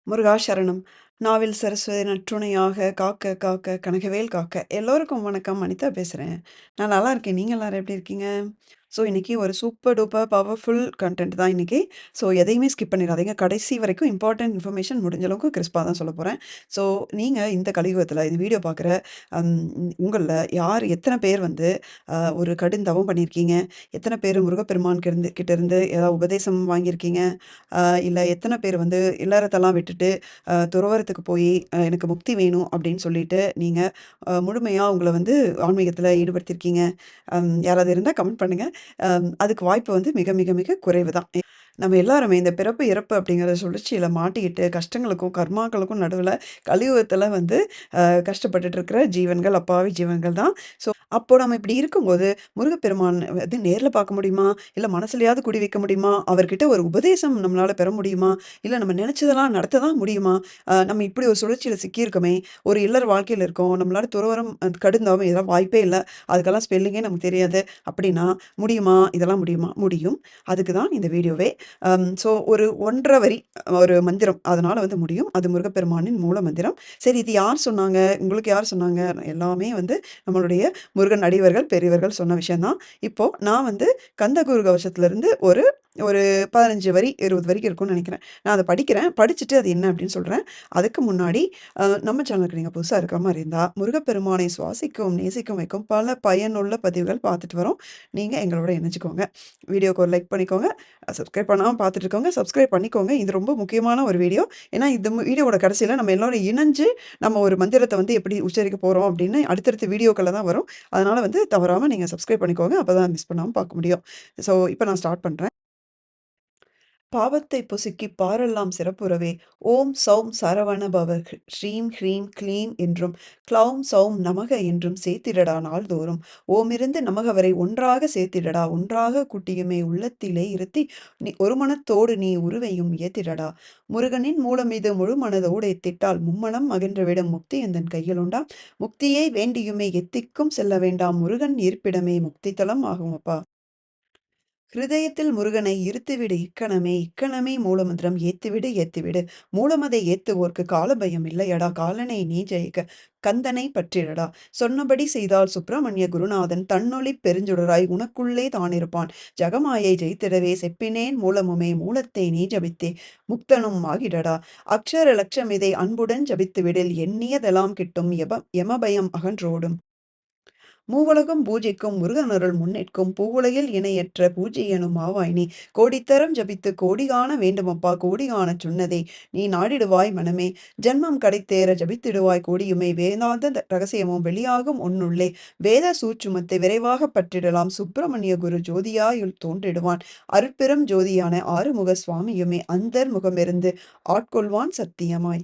முருகா சரணம். நாவில் சரஸ்வதி நற்றுணையாக காக்க காக்க கனகவேல் காக்க. எல்லோருக்கும் வணக்கம். அனிதா பேசுறேன். நான் நல்லா இருக்கேன். நீங்க எல்லாரும் எப்படி இருக்கீங்க? ஸோ இன்னைக்கு ஒரு சூப்பர் டூப்பர் பவர்ஃபுல் கன்டென்ட் தான் இன்னைக்கு. ஸோ எதையுமே ஸ்கிப் பண்ணிறாதீங்க. கடைசி வரைக்கும் இம்பார்ட்டன்ட் இன்ஃபர்மேஷன் முடிஞ்ச அளவுக்கு கிறிஸ்பா தான் சொல்லப் போறேன். ஸோ நீங்க இந்த கலியுகத்தில இந்த வீடியோ பார்க்குற அம் உங்கள்ல எத்தன பேர் வந்து ஒரு கடுந்தவம் பண்ணியிருக்கீங்க? எத்தன பேர் கிட்ட இருந்து ஏதாவது உபதேசம் வாங்கியிருக்கீங்க? இல்ல எத்தன பேர் வந்து இல்லறத்தெல்லாம் விட்டுட்டு துறவறத்துக்கு போயி, எனக்கு முக்தி வேணும் அப்படின்னு சொல்லிட்டு, நீங்க முழுமையா உங்கள வந்து ஆன்மீகத்தில ஈடுபடுத்தியிருக்கீங்க. யாராவது இருந்தா கமெண்ட் பண்ணுங்க. அதுக்கு வாய்ப்பு வந்து மிக, மிக, மிக குறைவு தான். நம்ம எல்லாருமே இந்த பிறப்பு, இறப்பு அப்படிங்கிற சுழற்சியில மாட்டிக்கிட்டு கஷ்டங்களுக்கும், கர்மாக்களுக்கும் நடுவுல கலியுகத்தில வந்து கஷ்டப்பட்டுட்டு இருக்கிற ஜீவன்கள், அப்பாவி ஜீவன்கள் தான். ஸோ அப்போ நம்ம இப்படி இருக்கும்போது, முருகப்பெருமான் வந்து நேர்ல பார்க்க முடியுமா? இல்ல மனசுலயாவது குடி வைக்க முடியுமா? அவர்கிட்ட ஒரு உபதேசம் நம்மளால பெற முடியுமா? இல்ல நம்ம நினைச்சதெல்லாம் நடத்த தான் முடியுமா? நம்ம இப்படி ஒரு சுழற்சியில சிக்கியிருக்கோமே! ஒரு இல்லற வாழ்க்கையில இருக்கோம். நம்மளால துறவறம் கடுந்தவம் இதெல்லாம் வாய்ப்பே இல்ல. அதுக்கெல்லாம் ஸ்பெல்லிங்கே நமக்கு தெரியாது. அப்படின்னா முடியுமா? இதெல்லாம் முடியுமா? முடியும். அதுக்கு தான் இந்த வீடியோவே. ஸோ ஒரு 1 1/2 வரி ஒரு மந்திரம். அதனால வந்து முடியும். அது முருகப்பெருமானின் மூல மந்திரம். சரி இது யார் சொன்னாங்க? உங்களுக்கு யார் சொன்னாங்க? எல்லாமே வந்து நம்மளுடைய முருகன் அடியவர்கள், பெரியவர்கள் சொன்ன விஷயம் தான். இப்போ நான் வந்து கந்தகுரு கவசத்திலிருந்து ஒரு ஒரு 15 வரி, 20 வரைக்கும் இருக்கும்னு நெனைக்கிறேன். நான் அத படிக்கிறேன். படிச்சுட்டு அது என்ன அப்படின்னு சொல்றேன். அதுக்கு முன்னாடி நம்ம சேனலுக்கு நீங்க புதுசா இருக்கிற மாரி இருந்தா, முருகப்பெருமானை சுவாசிக்கவும், நேசிக்கவும் வைக்கும் பல பயனுள்ள பதிவுகள் பார்த்துட்டு வரோம். நீங்க எங்களோட இணைஞ்சுக்கோங்க. வீடியோக்கு ஒரு லைக் பண்ணிக்கோங்க. சப்ஸ்கிரைப் பண்ணாம பார்த்துட்டு இருக்கவங்க, சப்ஸ்கிரைப் பண்ணிக்கோங்க. இது ரொம்ப முக்கியமான ஒரு வீடியோ. ஏன்னா, இந்த வீடியோவோட கடைசியில நம்ம எல்லாரும் இணைஞ்சு, நம்ம ஒரு மந்திரத்த வந்து எப்படி உச்சரிக்க போறோம் அப்படின்னு அடுத்தடுத்த வீடியோக்கள்ல தான் வரும். அதனால வந்து தவறாம நீங்க சப்ஸ்கிரைப் பண்ணிக்கோங்க. அப்பதான் மிஸ் பண்ணாம பார்க்க முடியும். ஸோ, இப்ப நான் ஸ்டார்ட் பண்றேன். பாவத்தை பொசுக்கிப் பாரெல்லாம் சிறப்புறவே ஓம் சௌம் சரவண பவ ஸ்ரீம் ஹ்ரீம் க்ளீம் என்றும் க்ளௌம் சௌம் நமக என்றும் சேர்த்திடடா நாள்தோறும் ஓமிருந்து நமக வரை ஒன்றாக சேர்த்திடடா ஒன்றாக கூட்டியுமே உள்ளத்திலே இருத்தி நீ ஒரு மனத்தோடு நீ உருவையும் ஏத்திடடா முருகனின் மூலம் இது முழு மனதோடு எத்திட்டால் மும்மலம் அகன்றுவிடும் முக்தி எந்தன் கையில் உண்டாம் முக்தியை வேண்டியுமே எத்திக்கும் செல்ல வேண்டாம் முருகன் இருப்பிடமே முக்தி தலம் ஆகும் அப்பா ஹிருதயத்தில் முருகனை இருத்திவிடு இக்கணமே இக்கணமே மூலமந்திரம் ஏத்திவிடு ஏத்திவிடு மூலமதை ஏத்துவோர்க்கு காலபயம் இல்லையடா காலனை நீ ஜெயிக்க கந்தனை பற்றிடடா சொன்னபடி செய்தால் சுப்பிரமணிய குருநாதன் தன்னொளி பெருஞ்சுடராய் உனக்குள்ளே தானிருப்பான் ஜகமாயை ஜெயித்திடவே செப்பினேன் மூலமுமே மூலத்தை நீ ஜபித்தே முக்தனும் ஆகிடடா அக்ஷர லட்சமிதை அன்புடன் ஜபித்துவிடில் எண்ணியதெல்லாம் கிட்டும் யமபயம் அகன்றோடும் மூவுலகும் பூஜைக்கும் முருகனருள் முன்னிற்கும் பூவுலகில் இணையற்ற பூஜை எனும் ஆவாய் நீ கோடித்தரம் ஜபித்து கோடி காண வேண்டுமப்பா கோடி காணச் சொன்னதே நீ நாடிடுவாய் மனமே ஜென்மம் கடைத்தேற ஜபித்திடுவாய் கோடியுமே வேதாந்த ரகசியமும் வெளியாகும் உன்னுள்ளே வேத சூட்சுமத்தை விரைவாக பற்றிடலாம் சுப்பிரமணிய குரு ஜோதியாயுள் தோன்றிடுவான் அருட்பெரும் ஜோதியான ஆறுமுக சுவாமியுமே அந்தர் முகமிருந்து ஆட்கொள்வான் சத்தியமாய்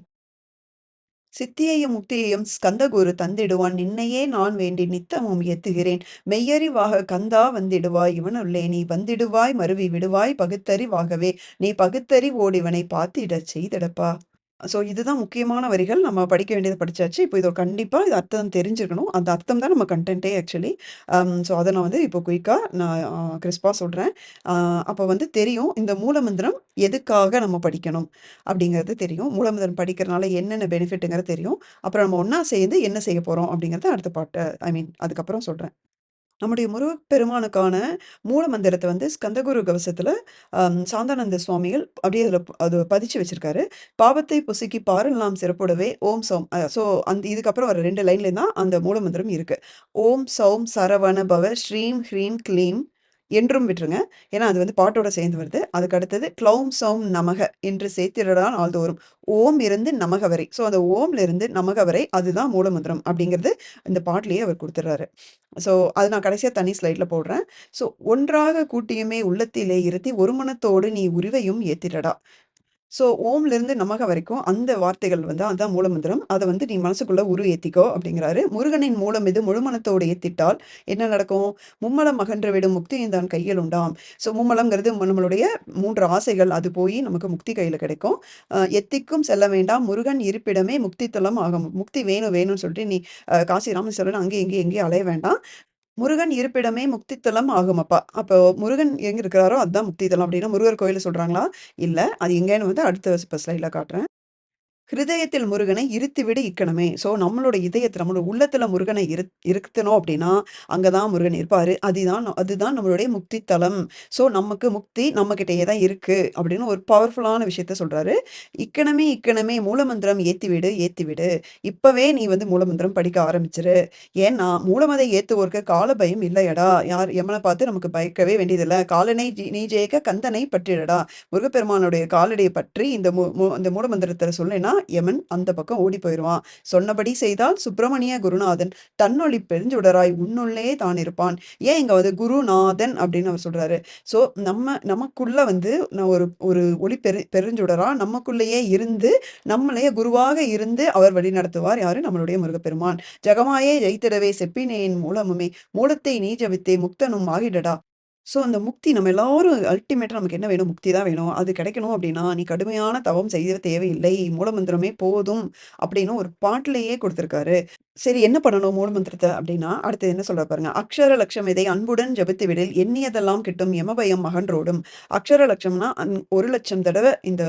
சித்தியையும் முக்தியையும் ஸ்கந்தகுரு தந்திடுவான் நின்னையே நான் வேண்டி நித்தமும் ஏத்துகிறேன் மெய்யறிவாக கந்தா வந்திடுவாய் இவனுள்ளே நீ வந்திடுவாய் மருவி விடுவாய் பகுத்தறிவாகவே நீ பகுத்தறிவோடு இவனை பார்த்திடச் செய்திடப்பா ஸோ இதுதான் முக்கியமான வரிகள். நம்ம படிக்க வேண்டியத படிச்சாச்சு. இப்போ இது கண்டிப்பா இது அர்த்தம் தெரிஞ்சிருக்கணும். அந்த அர்த்தம் தான் நம்ம கன்டென்ட்டே ஆக்சுவலி. ஸோ அத நான் வந்து இப்போ குயிக்கா நான் கிறிஸ்பா சொல்றேன். அ அப்போ வந்து தெரியும். இந்த மூலமந்திரம் எதுக்காக நம்ம படிக்கணும் அப்படிங்கிறது தெரியும். மூலமந்திரம் படிக்கிறனால என்னென்ன பெனிஃபிட்ங்கிறது தெரியும். அப்புறம் நம்ம ஒண்ணா சேர்ந்து என்ன செய்ய போறோம் அப்படிங்கிறத அடுத்த பாட்டு அதுக்கப்புறம் சொல்றேன். நம்முடைய முருகப்பெருமானுக்கான மூல மந்திரத்த வந்து ஸ்கந்தகுரு கவசத்துல சாந்தானந்த சுவாமிகள் அப்படியே அது பதிச்சு வச்சிருக்காரு. "பாவத்தை பொசுக்கி பாரெல்லாம் சிறப்புடவே ஓம் சௌம்" ஸோ இதுக்கப்புறம் வர 2 லைன்ல தான் அந்த மூல மந்திரம் இருக்கு. "ஓம் சௌம் சரவண பவ ஸ்ரீம் ஹ்ரீம் க்ளீம்" என்றும் விட்டுருங்க. ஏன்னா அது வந்து பாட்டோட சேர்ந்து வருது. அதுக்கு அடுத்தது "க்ளௌம் சௌம் நமக" என்று சேர்த்திடடா நாள்தோறும். ஓம் இருந்து நமக வரை. ஸோ அந்த ஓம்ல இருந்து நமக வரை அதுதான் மூலமந்திரம் அப்படிங்கிறது இந்த பாட்டுலயே அவர் குடுத்துடுறாரு. ஸோ, அது நான் கடைசியா தனி ஸ்லைட்ல போடுறேன். ஸோ, "ஒன்றாக கூட்டியுமே உள்ளத்திலே இருத்தி ஒரு மனத்தோடு நீ உருவையும் ஏத்திடடா." ஸோ, ஓம்லேருந்து நமக வரைக்கும் அந்த வார்த்தைகள் வந்து அதான் மூலமந்திரம். அத வந்து நீ மனசுக்குள்ள ஏத்திக்கோ அப்படிங்கிறாரு. முருகனின் மூலம் இது முழுமனத்தோடு ஏத்திட்டால் என்ன நடக்கும்? "மும்மலம் அகன்று முக்தியும் தான் கையில் உண்டாம்." ஸோ, மும்மலம்ங்கிறது நம்மளுடைய 3 ஆசைகள். அது போயி நமக்கு முக்தி கையில கிடைக்கும். "எத்திக்கும் செல்ல வேண்டாம். முருகன் இருப்பிடமே முக்தி தலம் ஆகும்." முக்தி வேணும் வேணும்னு சொல்லிட்டு நீ காசி, ராமேஸ்வரம்னு அங்கே எங்கேயும் அலைய வேண்டாம். முருகன் இருப்பிடமே முக்தித்தலம் ஆகுமப்பா. அப்போ முருகன் எங்க இருக்கிறாரோ அதுதான் முக்தித்தலம் அப்டின்னா முருகர் கோயில சொல்றாங்களா? இல்ல. அது எங்கேன்னு வந்து அடுத்த ஸ்லைட்ல காட்டுறேன். ஹிருதயத்தில் முருகனை இருத்திவிடு இக்கணமே. ஸோ நம்மளோட இதயத்துல, நம்மளோட உள்ளத்துல முருகனை இருத்தணும் அப்படின்னா, அங்க தான் முருகன் இருப்பாரு. அதுதான் நம்மளுடைய முக்தி தலம். ஸோ நமக்கு முக்தி நம்மகிட்டயே தான் இருக்கு அப்படின்னு ஒரு பவர்ஃபுல்லான விஷயத்த சொல்றாரு. இக்கணமே இக்கணமே மூலமந்திரம் ஏத்திவிடு ஏத்திவிடு. இப்பவே நீ வந்து மூலமந்திரம் படிக்க ஆரம்பிச்சுரு. ஏன்னா மூலமதை ஏத்துவோர்க்கு கால பயம் இல்லையடா. யார் யமன பார்த்து நமக்கு பயக்கவே வேண்டியதில்ல. காலனை நீ ஜெயிக்க கந்தனை பற்றிடடா. முருகப்பெருமானுடைய காலடிய பற்றி இந்த மூலமந்திரத்த சொல்லேன்னா, யமன் அந்த பக்கம் ஓடி போயிருவான். சொன்னபடி செய்தால் சுப்பிரமணிய குருநாதன் தன்னொளி பெருஞ்சுடராய் உன்னுள்ளே தான் இருப்பான். ஏன் இங்க வந்து குருநாதன் அப்படின்னு அவர் சொல்றாரு. ஸோ நமக்குள்ள வந்து நான் ஒரு ஒரு ஒளி பெருஞ்சுடரா நமக்குள்ளேயே இருந்து, நம்மளையே குருவாக இருந்து அவர் வழிநடத்துவார். யாரு? நம்மளுடைய முருகப்பெருமான். "ஜகமாயே ஜெயித்திடவே செப்பினேன் மூலமுமே, மூலத்தை நீ ஜெபித்தே முக்தனும் ஆகிடடா." ஸோ, அந்த முக்தி நம்ம எல்லாரும் அல்டிமேட்டா நமக்கு என்ன வேணும்? முக்தி தான் வேணும். அது கிடைக்கணும் அப்டின்னா, "நீ கடுமையான தவம் செய்ய தேவையில்லை. மூலமந்திரமே போதும்." அப்படின்னு ஒரு பாட்டுலயே குடுத்திருக்காரு. சரி என்ன பண்ணணும் மூலமந்திரத்த அப்டின்னா, அடுத்து என்ன சொல்றாரு பாருங்க. "அக்ஷர லட்சம் இதை அன்புடன் ஜெபித்து விடில், எண்ணியதெல்லாம் கிட்டும் யமபயம் அகன்றோடும்." அக்ஷர லட்சம்னா 1,00,000 தடவ இந்த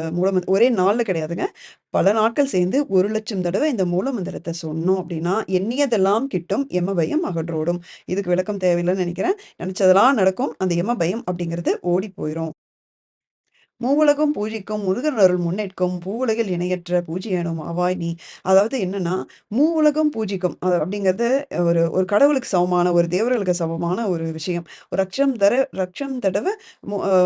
ஒரே நாள்ல கிடையாதுங்க. பல நாட்கள் சேர்ந்து 1,00,000 தடவ இந்த மூலமந்திரத்த சொன்னோம் அப்டின்னா, எண்ணியதெல்லாம் கிட்டும் யமபயம் அகன்றோடும். இதுக்கு விளக்கம் தேவையில்லன்னு நெனைக்கிறேன். நெனச்சதெல்லாம் நடக்கும். அந்த யம பயம் அப்படிங்கிறது ஓடி போயிரும். மூவுலகும் பூஜிக்கும் முருகன் அருள் முன்னேற்கும் பூவுலகில் இணையற்ற பூஜ்யனும் ஆவாய் நீ. அதாவது என்னன்னா, மூவுலகும் பூஜிக்கும் அப்படிங்கிறது ஒரு ஒரு கடவுளுக்கு சமமான, ஒரு தேவர்களுக்கு சமமான ஒரு விஷயம். ஒரு லட்சம் தடவ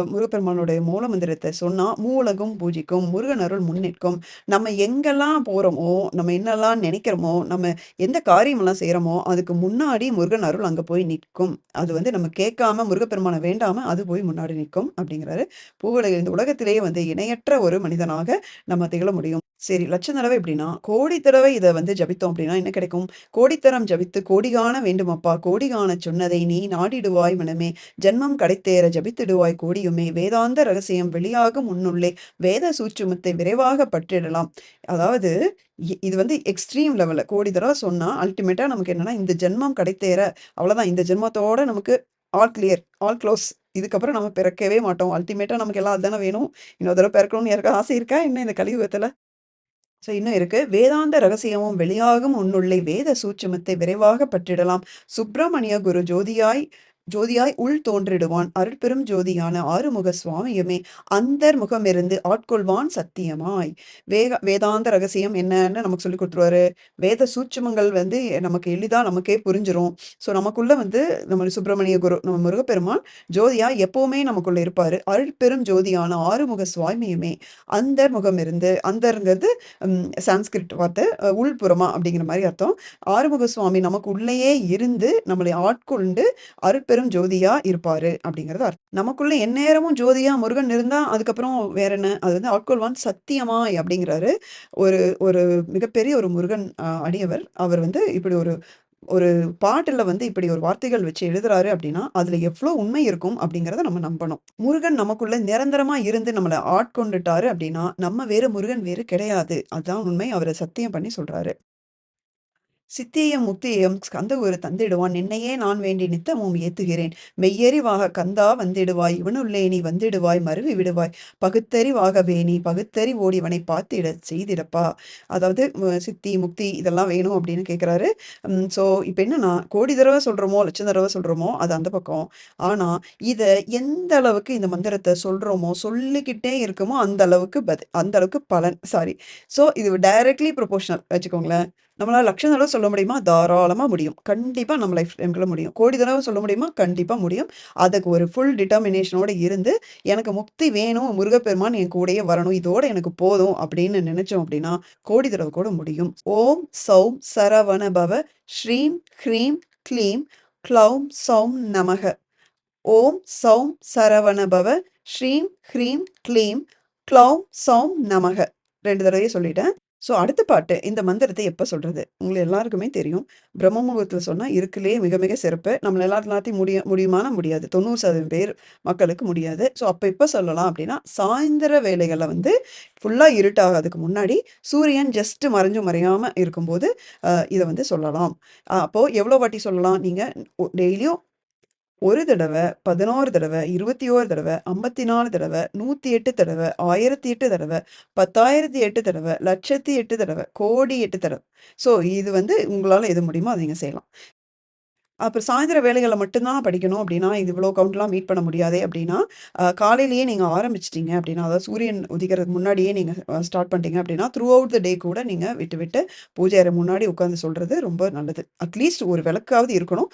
முருகப்பெருமானுடைய மூல மந்திரத்த சொன்னா, மூவுலகும் பூஜிக்கும், முருகன் அருள் முன்னேற்கும். நம்ம எங்கெல்லாம் போறோமோ, நம்ம என்னெல்லாம் நெனைக்கிறோமோ, நம்ம எந்த காரியமெல்லாம் செய்றோமோ, அதுக்கு முன்னாடி முருகன் அருள் அங்க போய் நிற்கும். அது வந்து நம்ம கேட்காம, முருகப்பெருமான வேண்டாம, அது போய் முன்னாடி நிற்கும் அப்படிங்கிறாரு. இந்த உலகத்திலேயே வந்து இணையற்ற ஒரு மனிதனாக நம்ம திகழ முடியும். சரி லட்சம் தடவை எப்படின்னா, கோடி தடவை இத வந்து ஜபித்தோம் அப்படின்னா என்ன கிடைக்கும்? "கோடித்தரம் ஜபித்து கோடி காண வேண்டுமப்பா, கோடி காணச் சொன்னதை நீ நாடிடுவாய் மனமே, ஜன்மம் கடைத்தேற ஜபித்திடுவாய் கோடியுமே, வேதாந்த ரகசியம் வெளியாகும் உன்னுள்ளே, வேத சூட்சுமத்தை விரைவாக பற்றிடலாம்." அதாவது இது வந்து எக்ஸ்ட்ரீம் லெவல்ல கோடி தடவ சொன்னா, அல்டிமேட்டா நமக்கு என்னன்னா, இந்த ஜென்மம் கடைத்தேற அவ்வளோதான். இந்த ஜென்மத்தோட நமக்கு ஆல் கிளியர், ஆல் க்ளோஸ். இதுக்கப்புறம் நம்ம பிறக்கவே மாட்டோம். அல்டிமேட்டா நமக்கு எல்லாம் அதானே வேணும். இன்னொரு தடவ பிறக்கணும்னு யாருக்காவது ஆசை இருக்கா என்ன இந்த கலியுகத்துல? ஸோ இன்னும் இருக்கு. வேதாந்த ரகசியமும் வெளியாகும் உன்னுள்ளே வேத சூட்சுமத்தை விரைவாக பற்றிடலாம். சுப்பிரமணிய குரு ஜோதியாய் ஜோதியாய் உள் தோன்றிடுவான். அருட்பெரும் ஜோதியான ஆறுமுக சுவாமியுமே அந்தர் முகமிருந்து ஆட்கொள்வான் சத்தியமாய். வேதாந்த ரகசியம் என்னன்னு நமக்கு சொல்லிக் குடுத்துருவாரு. வேத சூட்சுமங்கள் வந்து நமக்கு எளிதா நமக்கே புரிஞ்சிரும். ஸோ நமக்குள்ள வந்து நம்ம சுப்பிரமணிய குரு, நம்ம முருகப்பெருமான் ஜோதியா எப்பவுமே நமக்குள்ள இருப்பாரு. அருட்பெரும் ஜோதியான ஆறுமுக சுவாமியுமே அந்தர் முகமிருந்து அந்தர்ங்கிறது சான்ஸ்கிரிட் வார்த்தை. உள்புறமா அப்படிங்கிற மாரி அர்த்தம். ஆறுமுக சுவாமி நமக்கு உள்ளேயே இருந்து நம்மளை ஆட்கொண்டு அருட்பெரும் ஜோதியா இருப்பாரு அப்படிங்கிறது அர்த்தம். நமக்குள்ள எந்நேரமும் ஜோதியா முருகன் இருந்தா, அதுக்கப்புறம் வேற என்ன? அது வந்து ஆட்கொள்வான் சத்தியமாய் அப்படிங்கிறாரு. ஒரு ஒரு மிகப்பெரிய ஒரு முருகன் அடியவர். அவர் வந்து இப்படி ஒரு ஒரு பாட்டுல வந்து இப்படி ஒரு வார்த்தைகள் வச்சு எழுதுறாரு அப்படின்னா, அதுல எவ்ளோ உண்மை இருக்கும் அப்படிங்கிறத நம்ம நம்பணும். முருகன் நமக்குள்ள நிரந்தரமா இருந்து நம்மள ஆட்கொண்டுட்டாரு அப்படின்னா, நம்ம வேறு முருகன் வேறு கிடையாது. அதான் உண்மை. அவரு சத்தியம் பண்ணி சொல்றாரு. சித்தியையும் முக்தியையும் ஸ்கந்தகுரு தந்திடுவான். நின்னையே நான் வேண்டி நித்தமும் ஏத்துகிறேன். மெய்யறிவாக கந்தா வந்திடுவாய். இவனுள்ளே நீ வந்திடுவாய். மருவி விடுவாய். பகுத்தறிவாகவே நீ பகுத்தறிவோடு இவனை பார்த்திடச் செய்திடப்பா. அதாவது சித்தி, முக்தி இதெல்லாம் வேணும் அப்படின்னு கேட்குறாரு. ஸோ இப்ப என்னன்னா, கோடி தடவ சொல்றோமோ, லட்சம் தடவ சொல்றோமோ, அது அந்த பக்கம். ஆனா, இத எந்த அளவுக்கு இந்த மந்திரத்த சொல்றோமோ, சொல்லிக்கிட்டே இருக்கமோ, அந்த அளவுக்கு பலன். சாரி. ஸோ இது டைரக்ட்லி ப்ரொபோர்ஷனல் வச்சுக்கோங்களேன். நம்மளால லட்சம் தடவ சொல்ல முடியுமா? தாராளமா முடியும். கண்டிப்பா நம்ம லைஃப் டைம்குள்ள முடியும். கோடி தடவ சொல்ல முடியுமா? கண்டிப்பா முடியும். அதுக்கு ஒரு ஃபுல் டிட்டர்மினேஷனோட இருந்து, எனக்கு முக்தி வேணும், முருகப்பெருமான் என் கூடயே வரணும், இதோட எனக்கு போதும் அப்படின்னு நெனச்சோம் அப்படின்னா, கோடி தடவ கூட முடியும். ஓம் சௌம் சரவண பவ, ஸ்ரீம் ஹ்ரீம் க்ளீம் க்ளௌம் சௌம் நமக. ஓம் சௌம் சரவண பவ, ஸ்ரீம் ஹ்ரீம் க்ளீம் க்ளௌம் சௌம் நமக. 2 தடவையே சொல்லிட்டேன். ஸோ அடுத்த பாட்டு, இந்த மந்திரத்த எப்ப சொல்றது? உங்க எல்லாருக்குமே தெரியும். பிரம்ம முகூர்த்தத்துல சொன்னா இருக்குலயே மிக மிக சிறப்பு. நம்மள எல்லாத்தையும் முடியுமானா முடியாது. 90% பேர் மக்களுக்கு முடியாது. ஸோ அப்ப எப்ப சொல்லலாம் அப்டின்னா, சாயந்தர வேளைகள்ல வந்து ஃபுல்லா இருட்டாகறதுக்கு முன்னாடி, சூரியன் ஜஸ்ட் மறைஞ்சும் மறையாம இருக்கும்போது, இத வந்து சொல்லலாம். அப்போ எவ்வளோ வாட்டி சொல்லலாம்? நீங்க டெய்லியும் 1 தடவ, 11 தடவ, 21 தடவ, 54 தடவ, 108 தடவ, 1008 தடவ, 10,008 தடவ, 1,08 தடவ, 1,08 தடவ. ஸோ இது வந்து உங்களால எது முடியுமோ அத நீங்க செய்யலாம். அப்புறம் சாயந்திர வேலைகள்ல மட்டும் தான் படிக்கணும் அப்டின்னா, இது இவ்ளோ கவுண்ட்லாம் மீட் பண்ண முடியாதே அப்டின்னா, காலையிலேயே நீங்க ஆரம்பிச்சுட்டீங்க அப்டின்னா, அதாவது சூரியன் உதிக்கிறதுக்கு முன்னாடியே நீங்க ஸ்டார்ட் பண்ணிட்டீங்க அப்டின்னா, த்ரூ அவுட் த டே கூட நீங்க விட்டு, விட்டு பூஜை அறை முன்னாடி உட்கார்ந்து சொல்றது ரொம்ப நல்லது. அட்லீஸ்ட் ஒரு விளக்காவது இருக்கணும்.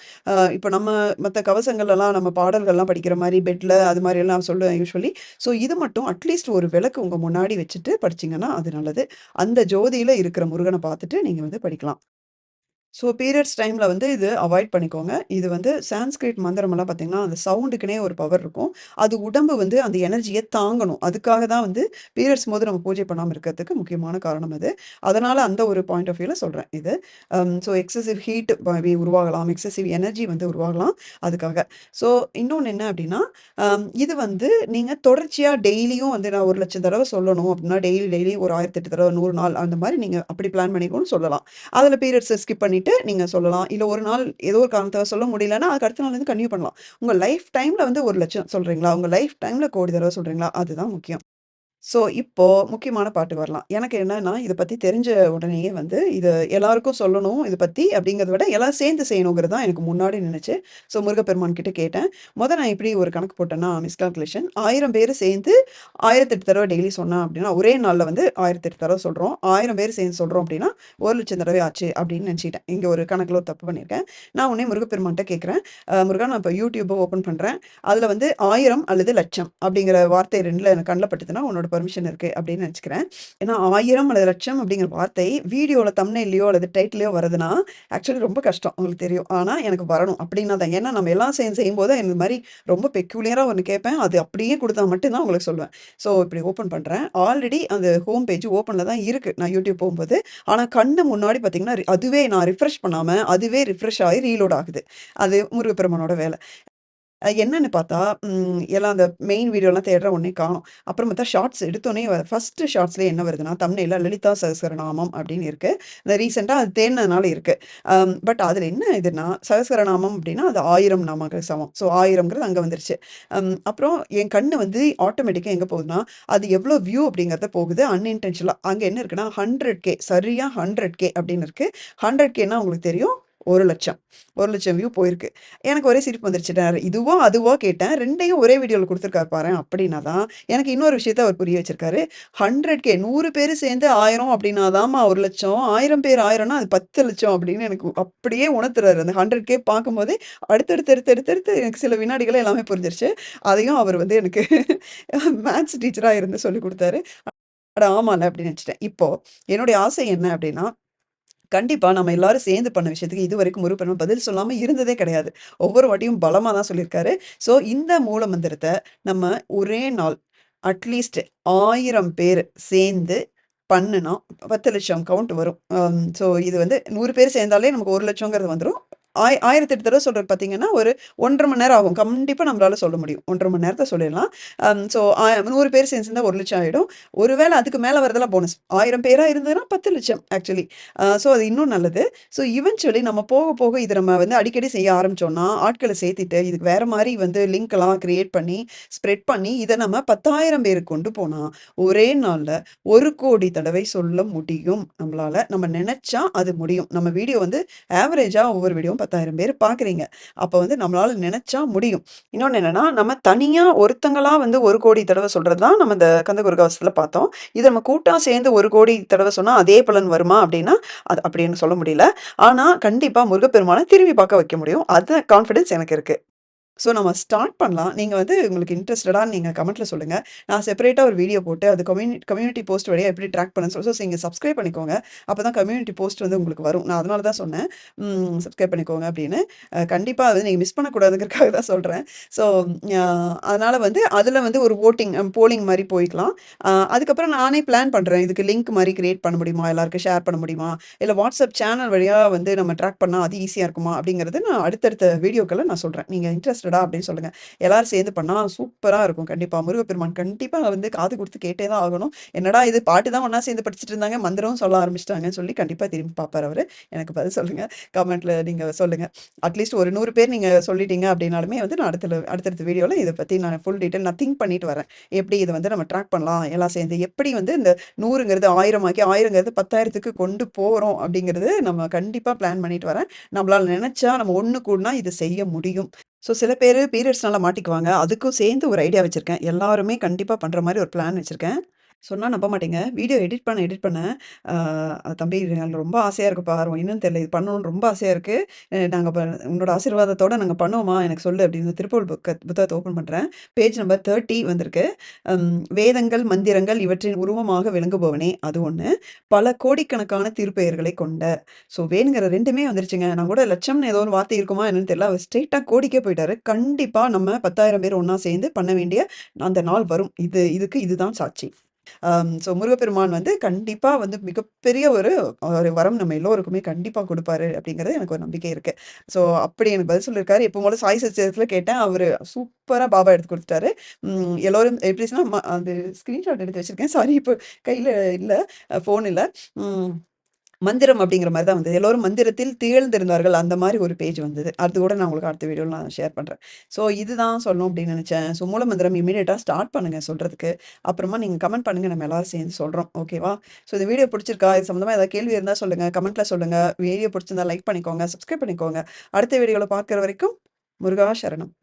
இப்ப நம்ம மத்த கவசங்கள்லாம் நம்ம பாடல்கள்லாம் படிக்கிற மாரி பெட்ல அது மாரியெல்லாம் சொல்லுவேன் யூசுவலி. ஸோ இது மட்டும் அட்லீஸ்ட் ஒரு விளக்கு உங்க முன்னாடி வச்சுட்டு படிச்சீங்கன்னா, அது நல்லது. அந்த ஜோதியில இருக்கிற முருகன பார்த்துட்டு நீங்க வந்து படிக்கலாம். ஸோ பீரியட்ஸ் டைம்ல வந்து இது அவாய்ட் பண்ணிக்கோங்க. இது வந்து சான்ஸ்கிரிட் மந்திரமெல்லாம் பார்த்தீங்கன்னா, அந்த சவுண்டுக்குன்னே ஒரு பவர் இருக்கும். அது உடம்பு வந்து அந்த எனர்ஜிய தாங்கணும். அதுக்காக தான் வந்து பீரியட்ஸ் போது நம்ம பூஜை பண்ணாம இருக்கிறதுக்கு முக்கியமான காரணம் அது. அதனால அந்த ஒரு பாயிண்ட் ஆஃப் வியூல சொல்றேன் இது. ஸோ எக்ஸசிவ் ஹீட் உருவாகலாம். எக்ஸசிவ் எனர்ஜி வந்து உருவாகலாம் அதுக்காக. ஸோ இன்னொன்னு என்ன அப்டின்னா, இது வந்து நீங்க தொடர்ச்சியா டெய்லியும் வந்து நான் 1,00,000 தடவ சொல்லணும் அப்டின்னா, டெய்லி ஒரு 1008 தடவ 100 நாள் அந்த மாரி நீங்க அப்படி பிளான் பண்ணி கூட சொல்லலாம். அதில பீரியட்ஸ ஸ்கிப் பண்ணிட்டு நீங்க சொல்லலாம். இல்ல ஒரு நாள் ஏதோ ஒரு காரணத்தால சொல்ல முடியலன்னா, அதுக்கு அடுத்த நாள்லருந்து கன்டின்யூ பண்ணலாம். உங்க லைஃப் டைம்ல வந்து 1,00,000 சொல்றீங்களா? உங்க லைஃப் டைம்ல 1,00,000 தடவ சொல்றீங்களா? அதுதான் முக்கியம். ஸோ, இப்போ முக்கியமான பாட்டுக்கு வரலாம். எனக்கு என்னன்னா, இத பத்தி தெரிஞ்ச உடனேயே வந்து, இத எல்லாருக்கும் சொல்லணும் இத பத்தி அப்படிங்கிறத விட, எல்லாரும் சேர்ந்து செய்யணுங்கிறது தான் எனக்கு முன்னாடி நின்னுச்சு. ஸோ, முருகப்பெருமான் கிட்ட கேட்டேன். நான் எப்படி ஒரு கணக்கு போட்டேன்னா, மிஸ்கால்குலேஷன் 1000 பேரு சேர்ந்து 1008 தடவ டெய்லி சொன்னா அப்படின்னா, ஒரே நாள்ல வந்து 1008 தடவ சொல்றோம். 1000 பேர் சேர்ந்து சொல்றோம் அப்படின்னா, 1,00,000 தடவை ஆச்சு அப்படின்னு நினைச்சுக்கிட்டேன். இங்க ஒரு கணக்குல ஒரு தப்பு பண்ணியிருக்கேன். நான் உடனே முருகப்பெருமான்ட்ட கேட்கிறேன். முருகா நான் இப்ப YouTube ஓப்பன் பண்றேன். அதுல வந்து 1000 அல்லது லட்சம் அப்படிங்கிற வார்த்தை 2ல எனக்கு கண்ல பட்டுதுன்னா, உன்னோட பெர்மிஷன் இருக்கு அப்படின்னு நெனச்சுக்கிறேன். ஏன்னா 1000 அல்லது லட்சம் அப்படிங்கிற வார்த்தை வீடியோல தம்ப்நெயில்லயோ அல்லது டைட்டில்லயோ வருதுன்னா, ஆக்சுவலி ரொம்ப கஷ்டம். உங்களுக்கு தெரியும். ஆனா எனக்கு வரணும் அப்படின்னா தான். ஏன்னா நம்ம எல்லாம் சேர்ந்து செய்யும்போது இந்த மாரி ரொம்ப பெக்யூலியரா ஒண்ணு கேட்பேன். அது அப்படியே குடுத்தா மட்டும் தான் உங்களுக்கு சொல்லுவேன். ஸோ இப்படி ஓப்பன் பண்றேன். ஆல்ரெடி அந்த ஹோம் பேஜ் ஓப்பன்ல தான் இருக்கு. நான் YouTube போகும்போது. ஆனா கண்ணு முன்னாடி பார்த்தீங்கன்னா, அதுவே நான் ரிஃப்ரெஷ் பண்ணாம, அதுவே ரிஃப்ரெஷ் ஆயி ரீலோட் ஆகுது. அது முருகப்பெருமானோட வேல. என்னன்னு பார்த்தா, எல்லாம் அந்த மெயின் வீடியோலாம் தேடுறேன் உடனே காணோம். அப்புறம் பார்த்தா ஷார்ட்ஸ் எடுத்தோனே ஃபர்ஸ்ட் ஷார்ட்ஸ்லயே என்ன வருதுன்னா, தம்ப்நெயில்ல லலிதா சகஸ்வரநாமம் அப்படின்னு இருக்கு. இந்த ரீசென்ட்டா அது தேடுனதுனால இருக்கு. பட் அதில என்ன இதுன்னா, சகஸ்வரநாமம் அப்படின்னா அது 1000 நாமங்கள் சமம். ஸோ 1000ங்கிறது அங்க வந்துருச்சு. அப்புறம் என் கண்ணு வந்து ஆட்டோமேட்டிக்கா எங்க போகுதுன்னா, அது எவ்வளோ வியூ அப்படிங்கிறத போகுது அன்இன்டென்ஷனலா. அங்க என்ன இருக்குன்னா 100K சரியா 100K அப்படின்னு இருக்கு. 100Kன்னா உங்களுக்கு தெரியும் 1,00,000 1,00,000 வியூ போயிருக்கு. எனக்கு ஒரே சிரிப்பு வந்துருச்சு. நான் இதுவா, அதுவா கேட்டேன். 2யும் ஒரே வீடியோல குடுத்துருக்காரு பாரேன் அப்படின்னா தான், எனக்கு இன்னொரு விஷயத்த அவர் புரிய வச்சிருக்காரு. 100K 100 பேரு சேர்ந்து 1000 அப்படின்னா தாம்மா 1,00,000 1000 பேர் 1000ன்னா அது 10,00,000 அப்படின்னு எனக்கு அப்படியே உணர்த்துறாரு. அந்த 100K பார்க்கும்போதே அடுத்தடுத்து, அடுத்து, அடுத்து, அடுத்து எனக்கு சில வினாடிகள்ல எல்லாமே புரிஞ்சிருச்சு. அதையும் அவர் வந்து எனக்கு மேத்ஸ் டீச்சரா இருந்து சொல்லிக் குடுத்தாரு. அட ஆமால்ல அப்படின்னு நெனச்சுட்டேன். இப்போ என்னுடைய ஆசை என்ன அப்படின்னா கண்டிப்பா. நம்ம எல்லாரும் சேர்ந்து பண்ண விஷயத்துக்கு இதுவரைக்கும் முருகப்பெருமான் பதில் சொல்லாம இருந்ததே கிடையாது. ஒவ்வொரு வாட்டியும் பலமா தான் சொல்லியிருக்காரு. ஸோ, இந்த மூல மந்திரத்த நம்ம ஒரே நாள் அட்லீஸ்ட் 1000 பேரு சேர்ந்து பண்ணுனா 10,00,000 கவுண்ட் வரும். ஸோ இது வந்து 100 பேர் சேர்ந்தாலே நமக்கு 1,00,000ங்கிறது வந்துரும். 1008 தடவ சொல்றது பார்த்தீங்கன்னா, ஒரு 1 1/2 மணி நேரம் ஆகும். கண்டிப்பா நம்மளால சொல்ல முடியும். 1 1/2 மணி நேரத்துல சொல்லிடலாம். ஸோ 100 பேர் சேர்ந்து 1,00,000 ஆயிடும். ஒருவேள அதுக்கு மேல வரதெல்லாம் போனஸ். 1000 பேரா இருந்ததுன்னா 10,00,000 ஆக்சுவலி. ஸோ அது இன்னும் நல்லது. ஸோ இவென்ச்சுவலி நம்ம போக, போக இத நம்ம வந்து அடிக்கடி செய்ய ஆரம்பிச்சோம்னா, ஆட்கள சேர்த்துட்டு, இதுக்கு வேற மாரி வந்து லிங்க்லாம் கிரியேட் பண்ணி, ஸ்ப்ரெட் பண்ணி, இத நம்ம 10,000 பேருக்கு கொண்டு போனா, ஒரே நாள்ல 1,00,00,000 தடவை சொல்ல முடியும் நம்மளால. நம்ம நெனச்சா அது முடியும். நம்ம வீடியோ வந்து ஆவரேஜா ஒவ்வொரு வீடியோவும் 10,000 பேர் பார்க்குறீங்க. அப்ப வந்து நம்மளால நெனச்சா முடியும். இன்னொன்னு என்னன்னா, நம்ம தனியா ஒருத்தங்களா வந்து 1,00,00,000 தடவ சொல்றது தான் நம்ம இந்த கந்தகுரு கவசத்துல பார்த்தோம். இத நம்ம கூட்டா சேர்ந்து 1,00,00,000 தடவ சொன்னா அதே பலன் வருமா அப்டின்னா, அது அப்படின்னு சொல்ல முடியல. ஆனா, கண்டிப்பா முருகப்பெருமான திரும்பி பார்க்க வைக்க முடியும். அந்த கான்ஃபிடன்ஸ் எனக்கு இருக்கு. ஸோ நம்ம ஸ்டார்ட் பண்ணலாம். நீங்க வந்து உங்களுக்கு இன்ட்ரஸ்டடான்னு நீங்க கமெண்ட்ல சொல்லுங்க. நான் செப்பரேட்டா ஒரு வீடியோ போட்டு அது கம்யூனிட்டி போஸ்ட் வழியா எப்படி ட்ராக் பண்ணணும்னு நீங்க சப்ஸ்கிரைப் பண்ணிக்கோங்க. அப்பதான் கம்யூனிட்டி போஸ்ட் வந்து உங்களுக்கு வரும். நான் அதனால தான் சொன்னேன். சப்ஸ்கிரைப் பண்ணிக்கோங்க அப்படின்னு. கண்டிப்பா அது நீங்க மிஸ் பண்ணக்கூடாதுங்கிறதுக்காக தான் சொல்றேன். ஸோ அ அதனால வந்து அதுல வந்து ஒரு போலிங் மாரி போய்க்கலாம். அதுக்கப்புறம் நானே பிளான் பண்றேன். இதுக்கு லிங்க் மாரி கிரியேட் பண்ண முடியுமா? எல்லாருக்கும் ஷேர் பண்ண முடியுமா? இல்ல WhatsApp சேனல் வழியா வந்து நம்ம ட்ராக் பண்ணா அது ஈஸியா இருக்குமா? அப்படிங்கிறது நான் அடுத்தடுத்த வீடியோக்கள்ல நான் சொல்றேன். நீங்க இன்ட்ரெஸ்ட் இன்ட்ரஸ்டடா அப்படின்னு சொல்லுங்க. எல்லாரும் சேர்ந்து பண்ணா சூப்பரா இருக்கும். கண்டிப்பா. முருகப்பெருமான் கண்டிப்பா வந்து காது குடுத்து கேட்டே தான் ஆகணும். என்னடா இது பாட்டு தான் ஒண்ணா சேர்ந்து படிச்சுட்டு இருந்தாங்க, மந்திரமும் சொல்ல ஆரம்பிச்சுட்டாங்கன்னு சொல்லி கண்டிப்பா திரும்பி பார்ப்பாரு அவரு. எனக்கு பதில் சொல்லுங்க. கமெண்ட்ல நீங்க சொல்லுங்க. அட்லீஸ்ட் ஒரு 100 பேர் நீங்க சொல்லிட்டீங்க அப்படின்னாலுமே வந்து நான் அடுத்தடுத்த வீடியோல இத பத்தி நான் ஃபுல் டீட்டெயில் நான் திங்க் பண்ணிட்டு வரேன். எப்படி இத வந்து நம்ம ட்ராக் பண்ணலாம் எல்லாம் சேர்ந்து. எப்படி வந்து இந்த 100ங்கிறது 1000 ஆக்கி 1000ங்கிறது 10,000க்கு கொண்டு போறோம் அப்படிங்கிறது நம்ம கண்டிப்பா பிளான் பண்ணிட்டு வரேன். நம்மளால நெனச்சா நம்ம ஒண்ணு கூடுனா இத செய்ய முடியும். ஸோ சில பேரு பீரியட்ஸ்னால மாட்டிக்குவாங்க. அதுக்கும் சேர்ந்து ஒரு ஐடியா வச்சிருக்கேன். எல்லாருமே கண்டிப்பா பண்ற மாரி ஒரு பிளான் வச்சிருக்கேன். சொன்னா நம்ப மாட்டீங்க. வீடியோ எடிட் பண்ண, ஆ "தம்பி இது எனக்கு ரொம்ப ஆசையா இருக்குப்பா. என்னன்னு தெரியல. இது பண்ணணும்னு ரொம்ப ஆசையா இருக்கு. நாங்க உன்னோட ஆசீர்வாதத்தோட நாங்க பண்ணுவோமா? எனக்கு சொல்லு" அப்படின்னு திருப்புகழ் புத்தகத்த ஓப்பன் பண்றேன். பேஜ் நம்பர் 30 வந்திருக்கு. வேதங்கள், மந்திரங்கள் இவற்றின் உருவமாக விளங்குபவனே அது ஒண்ணு. பல கோடிக்கணக்கான திருப்பெயர்களைக் கொண்ட. ஸோ வேணுங்கிற 2மே வந்துருச்சுங்க. நான் கூட லட்சம்னு ஏதோ ஒரு வார்த்தை இருக்குமா என்னன்னு தெரியல. அவர் ஸ்ட்ரெய்ட்டா கோடிக்கே போயிட்டாரு. கண்டிப்பா நம்ம 10,000 பேர் ஒண்ணா சேர்ந்து பண்ண வேண்டிய அந்த நாள் வரும். இதுக்கு இதுதான் சாட்சி. ஸோ முருகப்பெருமான் வந்து கண்டிப்பா வந்து மிகப்பெரிய ஒரு ஒரு வரம் நம்ம எல்லோருக்குமே கண்டிப்பா குடுப்பாரு அப்படிங்கிறது எனக்கு ஒரு நம்பிக்கை இருக்கு. ஸோ அப்படி எனக்கு பதில் சொல்லியிருக்காரு. எப்பவும் போல சாய் சச்சரித்தில கேட்டேன். அவரு சூப்பரா பாபா எடுத்து குடுத்துட்டாரு. எல்லோரும் எப்படி சொன்னா அது ஸ்கிரீன்ஷாட் எடுத்து வச்சிருக்கேன். சாரி இப்போ கையில இல்ல. ஃபோன் இல்ல. ம். மந்திரம் அப்படிங்கிற மாரி தான் வந்தது. எல்லோரும் மந்திரத்தில் திகழ்ந்திருந்தார்கள். அந்த மாரி ஒரு பேஜ் வந்தது. அது கூட நான் உங்களுக்கு அடுத்த வீடியோல நான் ஷேர் பண்றேன். ஸோ இதுதான் சொல்லணும் அப்படின்னு நெனச்சேன். ஸோ மூலமந்திரம் இம்மீடியட்டா ஸ்டார்ட் பண்ணுங்க சொல்றதுக்கு. அப்புறமா நீங்க கமெண்ட் பண்ணுங்க. நம்ம எல்லாரும் சேர்ந்து சொல்றோம். ஓகேவா? ஸோ இந்த வீடியோ புடிச்சிருக்கா? இது சம்மந்தமா ஏதாவது கேள்வி இருந்தா சொல்லுங்க. கமெண்ட்ல சொல்லுங்க. வீடியோ புடிச்சிருந்தா லைக் பண்ணிக்கோங்க. சப்ஸ்கிரைப் பண்ணிக்கோங்க. அடுத்த வீடியோல பார்க்குற வரைக்கும் முருகா சரணம்.